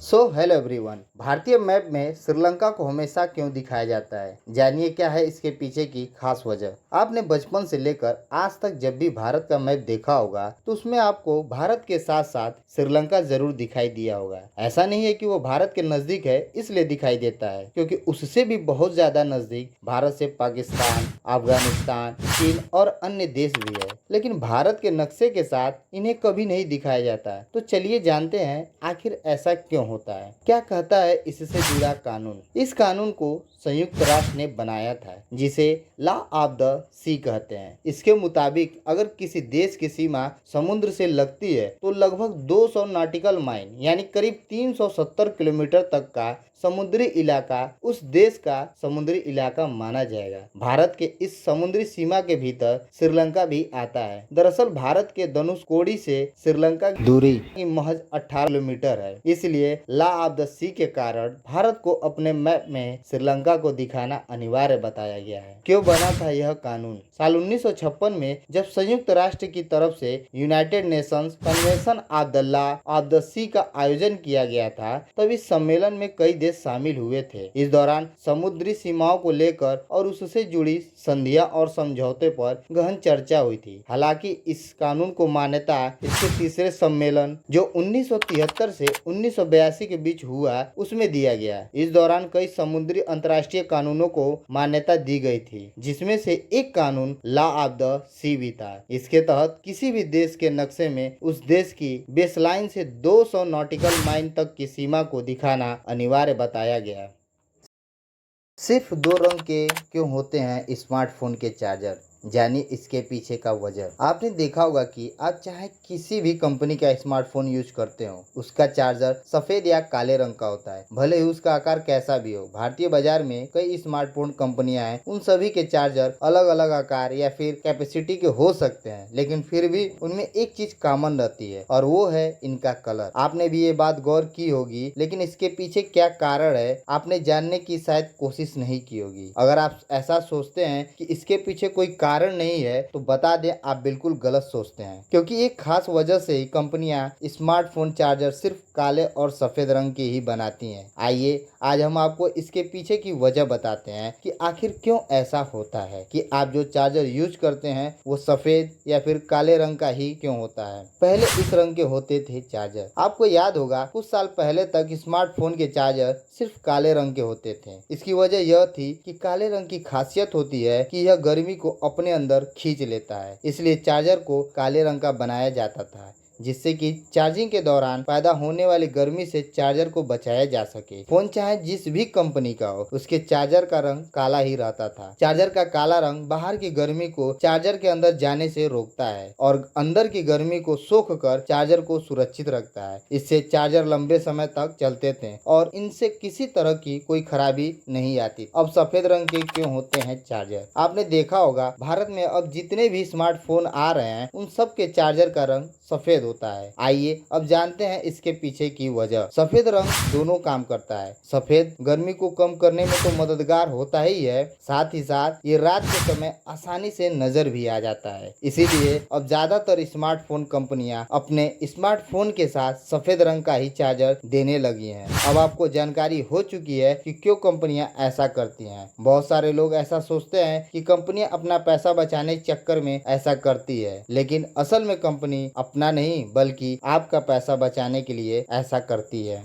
Hello everyone. भारतीय map में श्रीलंका को हमेशा क्यों दिखाया जाता है, जानिए क्या है इसके पीछे की खास वजह। आपने बचपन से लेकर आज तक जब भी भारत का मैप देखा होगा तो उसमें आपको भारत के साथ साथ श्रीलंका जरूर दिखाई दिया होगा। ऐसा नहीं है कि वो भारत के नजदीक है इसलिए दिखाई देता है, क्योंकि उससे भी बहुत ज्यादा नजदीक भारत से पाकिस्तान, अफगानिस्तान, चीन और अन्य देश भी है, लेकिन भारत के नक्शे के साथ इन्हें कभी नहीं दिखाया जाता है। तो चलिए जानते हैं आखिर ऐसा क्यों होता है। क्या कहता है इससे जुड़ा कानून। इस कानून को संयुक्त राष्ट्र ने बनाया था, जिसे लॉ ऑफ द सी कहते हैं। इसके मुताबिक अगर किसी देश की सीमा समुद्र से लगती है तो लगभग 200 नॉटिकल माइल यानी करीब 370 किलोमीटर तक का समुद्री इलाका उस देश का समुद्री इलाका माना जाएगा। भारत के इस समुद्री सीमा के भीतर श्रीलंका भी आता है। दरअसल भारत के धनुषकोडी से श्रीलंका की दूरी महज 18 किलोमीटर है। इसलिए लॉ ऑफ द सी के कारण भारत को अपने मैप में श्रीलंका को दिखाना अनिवार्य बताया गया है। क्यों बना था यह कानून? साल 1956 में जब संयुक्त राष्ट्र की तरफ से United Nations convention of the law of the sea का आयोजन किया गया था, तब इस सम्मेलन में कई देश शामिल हुए थे। इस दौरान समुद्री सीमाओं को लेकर और उससे जुड़ी संधियां और समझौते पर गहन चर्चा हुई थी। हालांकि इस कानून को मान्यता इसके तीसरे सम्मेलन जो 1973 से 1982 के बीच हुआ उसमें दिया गया। इस दौरान कई समुद्री अंतर्राष्ट्रीय कानूनों को मान्यता दी गई थी, जिसमें से एक कानून लॉ ऑफ द सी भी था। इसके तहत किसी भी देश के नक्शे में उस देश की बेसलाइन से 200 नॉटिकल माइल तक की सीमा को दिखाना अनिवार्य बताया गया। सिर्फ 2 रंग के क्यों होते हैं स्मार्टफोन के चार्जर, जानिए इसके पीछे का वजह। आपने देखा होगा कि आप चाहे किसी भी कंपनी का स्मार्टफोन यूज करते हो, उसका चार्जर सफेद या काले रंग का होता है, भले ही उसका आकार कैसा भी हो। भारतीय बाजार में कई स्मार्टफोन कंपनियां हैं, उन सभी के चार्जर अलग अलग आकार या फिर कैपेसिटी के हो सकते हैं, लेकिन फिर भी उनमें एक चीज कॉमन रहती है और वो है इनका कलर। आपने भी ये बात गौर की होगी, लेकिन इसके पीछे क्या कारण है आपने जानने की शायद कोशिश नहीं की होगी। अगर आप ऐसा सोचते हैं कि इसके पीछे कोई कारण नहीं है तो बता दें आप बिल्कुल गलत सोचते हैं, क्योंकि एक खास वजह से ही कंपनियां स्मार्टफोन चार्जर सिर्फ काले और सफेद रंग के ही बनाती हैं। आइए आज हम आपको इसके पीछे की वजह बताते हैं कि आखिर क्यों ऐसा होता है कि आप जो चार्जर यूज करते हैं वो सफेद या फिर काले रंग का ही क्यों होता है। पहले इस रंग के होते थे चार्जर। आपको याद होगा कुछ साल पहले तक स्मार्टफोन के चार्जर सिर्फ काले रंग के होते थे। इसकी वजह यह थी कि काले रंग की खासियत होती है कि यह गर्मी को अपने अंदर खींच लेता है, इसलिए चार्जर को काले रंग का बनाया जाता था, जिससे कि चार्जिंग के दौरान पैदा होने वाली गर्मी से चार्जर को बचाया जा सके। फोन चाहे जिस भी कंपनी का हो, उसके चार्जर का रंग काला ही रहता था। चार्जर का काला रंग बाहर की गर्मी को चार्जर के अंदर जाने से रोकता है और अंदर की गर्मी को सोख कर चार्जर को सुरक्षित रखता है। इससे चार्जर लंबे समय तक चलते थे और इनसे किसी तरह की कोई खराबी नहीं आती। अब सफेद रंग के क्यों होते हैं चार्जर? आपने देखा होगा भारत में अब जितने भी स्मार्टफोन आ रहे हैं उन सब के चार्जर का रंग सफेद होता है। आइए अब जानते हैं इसके पीछे की वजह। सफेद रंग दोनों काम करता है। सफेद गर्मी को कम करने में तो मददगार होता ही है, साथ ही साथ ये रात के समय आसानी से नजर भी आ जाता है। इसीलिए अब ज्यादातर स्मार्टफोन कंपनियां अपने स्मार्टफोन के साथ सफेद रंग का ही चार्जर देने लगी हैं। अब आपको जानकारी हो चुकी है कि क्यों कंपनियां ऐसा करती हैं। बहुत सारे लोग ऐसा सोचते हैं कि कंपनियां अपना पैसा बचाने के चक्कर में ऐसा करती है, लेकिन असल में कंपनी अपना नहीं बल्कि आपका पैसा बचाने के लिए ऐसा करती है।